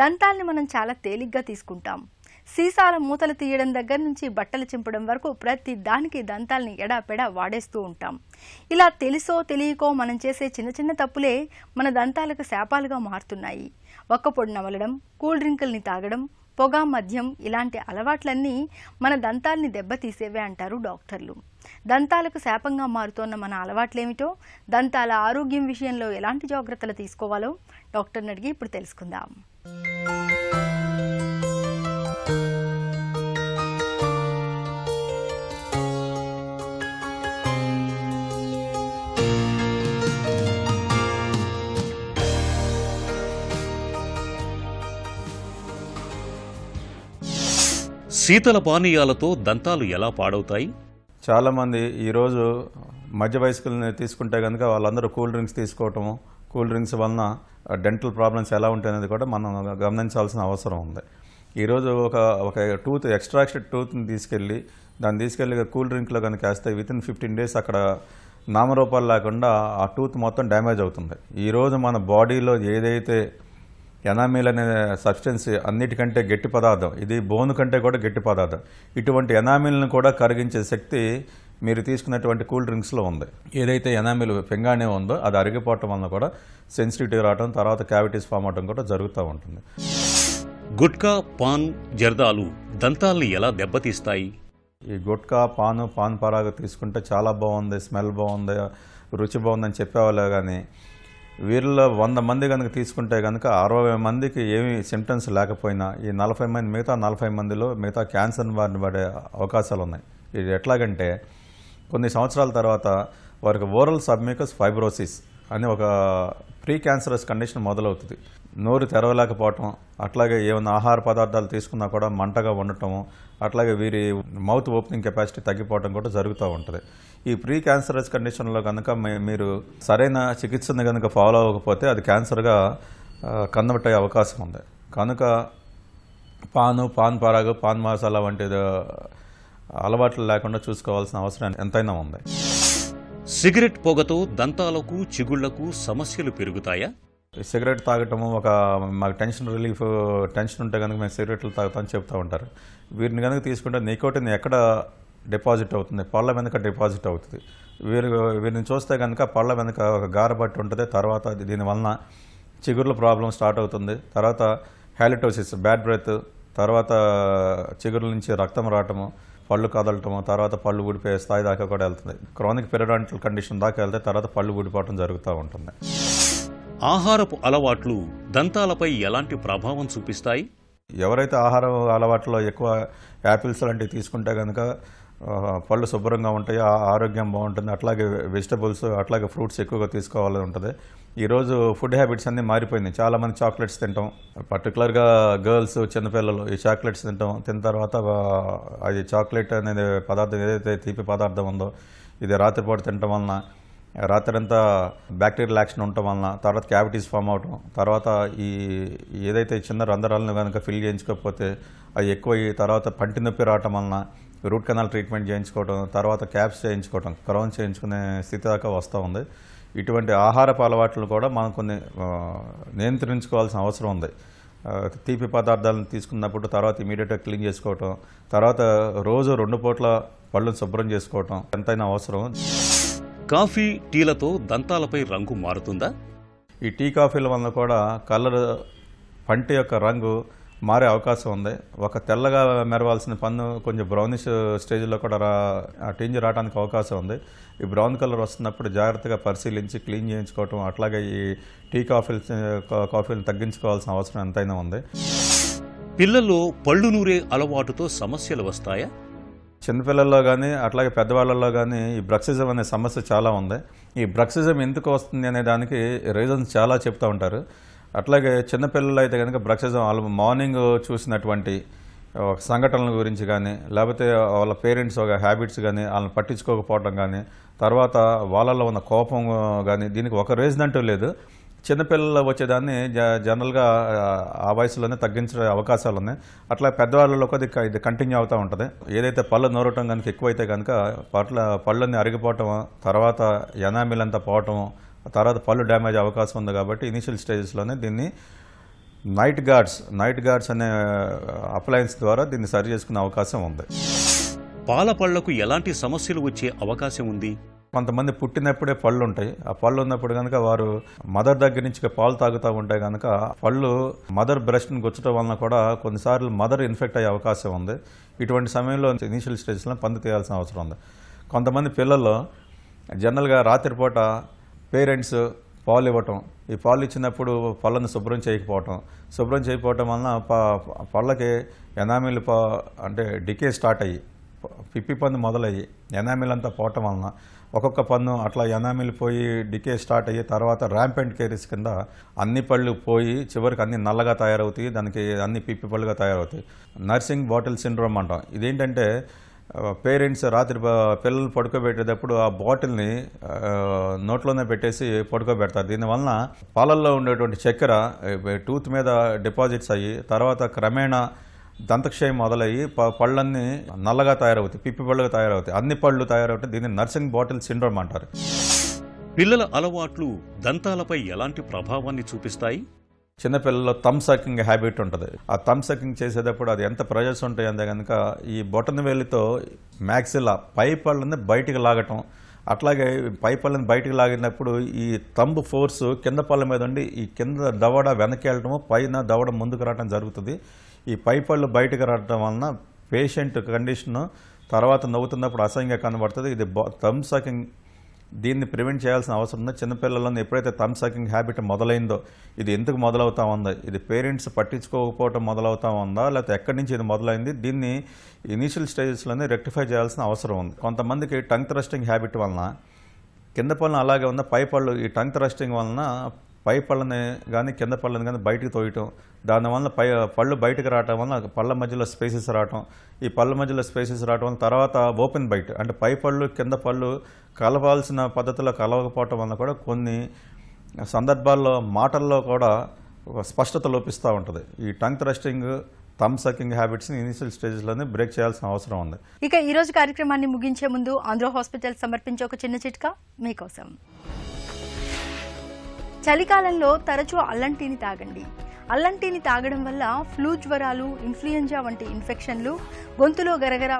దంతాల్ని మనం చాలా తేలిగ్గా తీసుకుంటాం. సీసాల మూతలు తీయడం దగ్గర నుంచి బట్టలు చింపడం వరకు ప్రతి దానికి దంతాల్ని ఎడాపెడా వాడేస్తూ ఉంటాం. ఇలా తెలుసో తెలియకో మనం చేసే చిన్న చిన్న తప్పులే మన దంతాలకు శాపాలుగా మారుతున్నాయి. ఒక్కపొడి నమలడం, కూల్ డ్రింకుల్ని తాగడం, పొగ, మద్యం ఇలాంటి అలవాట్లన్నీ మన దంతాల్ని దెబ్బతీసేవే అంటారు డాక్టర్లు. దంతాలకు శాపంగా మారుతోన్న మన అలవాట్లేమిటో, దంతాల ఆరోగ్యం విషయంలో ఎలాంటి జాగ్రత్తలు తీసుకోవాలో డాక్టర్ని అడిగి ఇప్పుడు తెలుసుకుందాం. శీతల పానీయాలతో దంతాలు ఎలా పాడవుతాయి? చాలామంది ఈరోజు మధ్య వయస్కులని తీసుకుంటే కనుక వాళ్ళందరూ కూల్ డ్రింక్స్ తీసుకోవటము, కూల్ డ్రింక్స్ వలన డెంటల్ ప్రాబ్లమ్స్ ఎలా ఉంటాయనేది కూడా మనం గమనించాల్సిన అవసరం ఉంది. ఈరోజు ఒక టూత్ ఎక్స్ట్రాక్టెడ్ టూత్ని తీసుకెళ్ళి కూల్ డ్రింక్లో కనుక వేస్తే వితిన్ 15 days అక్కడ నామరూపాలు లేకుండా ఆ టూత్ మొత్తం డ్యామేజ్ అవుతుంది. ఈరోజు మన బాడీలో ఏదైతే ఎనామిల్ అనే సబ్స్టెన్స్ అన్నిటికంటే గట్టి పదార్థం, ఇది బోన్ కంటే కూడా గట్టి పదార్థం. ఇటువంటి ఎనామిల్ని కూడా కరిగించే శక్తి మీరు తీసుకున్నటువంటి కూల్ డ్రింక్స్లో ఉంది. ఏదైతే ఎనామిల్ పెంగానే ఉందో అది అరిగిపోవటం వలన కూడా సెన్సిటివిటీ రావడం, తర్వాత క్యావిటీస్ ఫామ్ అవడం కూడా జరుగుతూ ఉంటుంది. గుట్కా, పాన్, జర్దాలు దంతాల్ని ఎలా దెబ్బతీస్తాయి? ఈ గుట్కా, పాన్ పరాగ తీసుకుంటే చాలా బాగుంది, స్మెల్ బాగుంది, రుచి బాగుందని చెప్పేవాళ్ళే కానీ వీరిలో 100 మంది కనుక తీసుకుంటే కనుక 60 మందికి ఏమీ సిమ్టమ్స్ లేకపోయినా ఈ 40 మంది మిగతా 40 మందిలో క్యాన్సర్ బారిన పడే అవకాశాలు ఉన్నాయి. ఇది ఎట్లాగంటే కొన్ని సంవత్సరాల తర్వాత వారికి ఓరల్ సబ్మ్యూకస్ ఫైబ్రోసిస్ అని ఒక ప్రీ క్యాన్సరస్ కండిషన్ మొదలవుతుంది. నోరు తెరవలేకపోవటం, అట్లాగే ఏమైనా ఆహార పదార్థాలు తీసుకున్నా కూడా మంటగా ఉండటము, అట్లాగే వీరి మౌత్ ఓపెనింగ్ కెపాసిటీ తగ్గిపోవడం కూడా జరుగుతూ ఉంటుంది. ఈ ప్రీ క్యాన్సరస్ కండిషన్లో కనుక మీరు సరైన చికిత్సను కనుక ఫాలో అవ్వకపోతే అది క్యాన్సర్గా కన్వర్ట్ అయ్యే అవకాశం ఉంది. కనుక పాన్ పరాగు, పాన్ మసాలా వంటి అలవాట్లు లేకుండా చూసుకోవాల్సిన అవసరం ఎంతైనా ఉంది. సిగరెట్ పొగతో దంతాలకు, చిగుళ్లకు సమస్యలు పెరుగుతాయా? సిగరెట్ తాగటము మాకు టెన్షన్ ఉంటే కనుక మేము సిగరెట్లు తాగుతామని చెప్తూ ఉంటారు. వీరిని కనుక తీసుకుంటే నికోటిన్ ఎక్కడ డిపాజిట్ అవుతుంది? పళ్ళ వెనుక డిపాజిట్ అవుతుంది. వీరిని చూస్తే కనుక పళ్ళ వెనుక ఒక గారబట్టి ఉంటుంది. తర్వాత దీనివలన చిగుర్ల ప్రాబ్లం స్టార్ట్ అవుతుంది. తర్వాత హ్యాలిటోసిస్, బ్యాడ్ బ్రెత్, తర్వాత చిగుర్ల నుంచి రక్తం రావటము, పళ్ళు కదలటము, తర్వాత పళ్ళు ఊడిపోయే స్థాయి దాకా కూడా వెళ్తుంది. క్రానిక్ పెరిడాంటల్ కండిషన్ దాకా వెళ్తే తర్వాత పళ్ళు ఊడిపోవటం జరుగుతూ ఉంటుంది. ఆహారపు అలవాట్లు దంతాలపై ఎలాంటి ప్రభావం చూపిస్తాయి? ఎవరైతే ఆహార అలవాట్లో ఎక్కువ యాపిల్స్ లాంటివి తీసుకుంటే కనుక పళ్ళు శుభ్రంగా ఉంటాయి, ఆరోగ్యం బాగుంటుంది. అట్లాగే వెజిటబుల్స్, అట్లాగే ఫ్రూట్స్ ఎక్కువగా తీసుకోవాలని ఉంటుంది. ఈరోజు ఫుడ్ హ్యాబిట్స్ అన్నీ మారిపోయినాయి. చాలామంది చాక్లెట్స్ తింటాం, పర్టికులర్గా గర్ల్స్, చిన్నపిల్లలు ఈ చాక్లెట్స్ తిన్న తర్వాత అది చాక్లెట్ అనేది పదార్థం ఏదైతే తీపి పదార్థం ఉందో ఇది రాత్రిపూట తినటం వలన రాత్రంతా బ్యాక్టీరియల్ యాక్షన్ ఉండటం వలన తర్వాత క్యావిటీస్ ఫామ్ అవటం, తర్వాత ఈ ఏదైతే చిన్న రంధ్రాలను కనుక ఫిల్ చేయించుకోకపోతే అవి ఎక్కువ, తర్వాత పంటి నొప్పి రావటం వలన రూట్ కెనాల్ ట్రీట్మెంట్ చేయించుకోవటం, తర్వాత క్యాప్స్ చేయించుకోవటం, క్రౌన్ చేయించుకునే స్థితి దాకా వస్తూ ఉంది. ఇటువంటి ఆహారపు అలవాట్లు కూడా మనం కొన్ని నియంత్రించుకోవాల్సిన అవసరం ఉంది. తీపి పదార్థాలను తీసుకున్నప్పుడు తర్వాత ఇమీడియట్గా క్లీన్ చేసుకోవటం, తర్వాత రోజు 2 పూట్ల పళ్ళను శుభ్రం చేసుకోవటం ఎంతైనా అవసరం. కాఫీ, టీలతో దంతాలపై రంగు మారుతుందా? ఈ టీ, కాఫీల వలన కూడా కలర్, పంటి యొక్క రంగు మారే అవకాశం ఉంది. ఒక తెల్లగా మెరవాల్సిన పన్ను కొంచెం బ్రౌనిష్ స్టేజ్లో కూడా టింజ్ రావడానికి అవకాశం ఉంది. ఈ బ్రౌన్ కలర్ వస్తున్నప్పుడు జాగ్రత్తగా పరిశీలించి క్లీన్ చేయించుకోవటం, అట్లాగే ఈ టీ, కాఫీలను తగ్గించుకోవాల్సిన అవసరం ఎంతైనా ఉంది. పిల్లల్లో పళ్ళు నూరే అలవాటుతో సమస్యలు వస్తాయా? చిన్నపిల్లల్లో కానీ అట్లాగే పెద్దవాళ్ళల్లో కానీ ఈ బ్రక్సిజం అనే సమస్య చాలా ఉంది. ఈ బ్రక్సిజం ఎందుకు వస్తుంది అనే దానికి రీజన్స్ చాలా చెప్తూ ఉంటారు. అట్లాగే చిన్నపిల్లలు అయితే కనుక బ్రక్సిజం వాళ్ళు మార్నింగ్ చూసినటువంటి సంఘటనల గురించి కానీ, లేకపోతే వాళ్ళ పేరెంట్స్ ఒక హ్యాబిట్స్ కానీ వాళ్ళని పట్టించుకోకపోవడం కానీ, తర్వాత వాళ్ళలో ఉన్న కోపం కానీ, దీనికి ఒక రీజన్ అంటూ లేదు. చిన్నపిల్లలు వచ్చేదాన్ని జనరల్గా ఆ వయసులోనే తగ్గించే అవకాశాలు ఉన్నాయి. అట్లా పెద్దవాళ్ళలో ఇది కంటిన్యూ అవుతూ ఉంటుంది. ఏదైతే పళ్ళు నూరటం కనుక ఎక్కువైతే కనుక పళ్ళన్నీ అరిగిపోవటం, తర్వాత ఎనామిల్ అంతా పోవటం, తర్వాత పళ్ళు డ్యామేజ్ అవకాశం ఉంది. కాబట్టి ఇనిషియల్ స్టేజెస్లోనే దీన్ని నైట్ గార్డ్స్ అనే అప్లయన్స్ ద్వారా దీన్ని సరి చేసుకునే అవకాశం ఉంది. పాల పళ్లకు ఎలాంటి సమస్యలు వచ్చే అవకాశం ఉంది? కొంతమంది పుట్టినప్పుడే పళ్ళు ఉంటాయి. ఆ పళ్ళు ఉన్నప్పుడు కనుక వారు మదర్ దగ్గర నుంచి పాలు తాగుతూ ఉంటే కనుక పళ్ళు మదర్ బ్రెస్ట్ని గుచ్చడం వలన కూడా కొన్నిసార్లు మదర్ ఇన్ఫెక్ట్ అయ్యే అవకాశం ఉంది. ఇటువంటి సమయంలో ఇనీషియల్ స్టేజ్లో పంది తీయాల్సిన అవసరం ఉంది. కొంతమంది పిల్లల్లో జనరల్గా రాత్రిపూట పేరెంట్స్ పాలు ఇవ్వటం, ఈ పాలు ఇచ్చినప్పుడు పళ్ళను శుభ్రం చేయకపోవటం వలన పళ్ళకి ఎనామిల్ అంటే డికే స్టార్ట్ అయ్యి పిప్పి పన్ను మొదలయ్యి ఎనామిల్ అంతా పోవటం వలన ఒక్కొక్క పన్ను అట్లా ఎనామిల్ పోయి డికే స్టార్ట్ అయ్యి తర్వాత ర్యాంపెంట్ కేరీస్ కింద అన్ని పళ్ళు పోయి చివరికి అన్ని నల్లగా తయారవుతాయి, దానికి అన్ని పిప్పి పళ్ళుగా తయారవుతాయి. నర్సింగ్ బాటిల్ సిండ్రోమ్ అంటాం. ఇదేంటంటే పేరెంట్స్ రాత్రి పిల్లలు పడుకోబెట్టేటప్పుడు ఆ బాటిల్ని నోట్లోనే పెట్టేసి పడుకోబెడతారు. దీనివలన పాలల్లో ఉండేటువంటి చక్కెర టూత్ మీద డిపాజిట్స్ అయ్యి తర్వాత క్రమేణా దంతక్షయం మొదలయ్యి పళ్ళన్నీ నల్లగా తయారవుతాయి, పిప్పి పళ్ళుగా తయారవుతాయి, అన్ని పళ్ళు తయారవుతాయి. దీన్ని నర్సింగ్ బాటిల్ సిండ్రోమ్ అంటారు. పిల్లల అలవాట్లు దంతాలపై ఎలాంటి ప్రభావాన్ని చూపిస్తాయి? చిన్నపిల్లల్లో థమ్ సకింగ్ హ్యాబిట్ ఉంటుంది. ఆ థమ్ సకింగ్ చేసేటప్పుడు అది ఎంత ప్రెజర్స్ ఉంటాయి అంటే కనుక ఈ బొటన వేలితో మ్యాక్సిల్లా పై పళ్ళని బయటికి లాగటం, అట్లాగే పై పళ్ళని బయటికి లాగినప్పుడు ఈ థంబ్ ఫోర్స్ కింద పళ్ళ మీద ఉండి ఈ కింద దవడ వెనక్కి వెళ్ళటము, పైన దవడ ముందుకు రావడం జరుగుతుంది. ఈ పై పళ్ళు బయటకు రావడం వలన పేషెంట్ కండిషన్ తర్వాత నవ్వుతున్నప్పుడు అసహ్యంగా కనబడుతుంది. ఇది థమ్ సకింగ్. దీన్ని ప్రివెంట్ చేయాల్సిన అవసరం ఉంది. చిన్నపిల్లల్లో ఎప్పుడైతే థమ్ సకింగ్ హ్యాబిట్ మొదలైందో ఇది ఎందుకు మొదలవుతా ఉందో, ఇది పేరెంట్స్ పట్టించుకోకపోవటం మొదలవుతా ఉందా లేకపోతే ఎక్కడి నుంచి ఇది మొదలైంది, దీన్ని ఇనీషియల్ స్టేజెస్లోనే రెక్టిఫై చేయాల్సిన అవసరం ఉంది. కొంతమందికి టంగ్ థ్రస్టింగ్ హ్యాబిట్ వలన కింద పళ్ళను అలాగే ఉన్న పై పళ్ళు ఈ టంగ్ థ్రస్టింగ్ వలన పై పళ్ళని కానీ కింద పళ్ళని కానీ బయటికి తోయటం, దానివల్ల పళ్ళు బయటకు రావటం వల్ల పళ్ళ మధ్యలో స్పేసెస్ రావటం, ఈ పళ్ళ మధ్యలో స్పేసెస్ రావటం వల్ల తర్వాత ఓపెన్ బైట్ అంటే పై పళ్ళు కింద పళ్ళు కలపాల్సిన పద్ధతిలో కలవకపోవటం వల్ల కూడా కొన్ని సందర్భాల్లో మాటల్లో కూడా స్పష్టత లోపిస్తూ ఉంటుంది. ఈ టంగ్ థ్రస్టింగ్ థమ్ సకింగ్ హ్యాబిట్స్ని ఇనిషియల్ స్టేజెస్లోనే బ్రేక్ చేయాల్సిన అవసరం ఉంది. ఇక ఈరోజు కార్యక్రమాన్ని ముగించే ముందు ఆంధ్ర హాస్పిటల్ సమర్పించే ఒక చిన్న చిట్కా మీకోసం. చలికాలంలో తరచూ అల్లం టీని తాగండి. అల్లం టీని తాగడం వల్ల ఫ్లూ జ్వరాలు, ఇన్ఫ్లుయెంజా వంటి ఇన్ఫెక్షన్లు, గొంతులో గరగర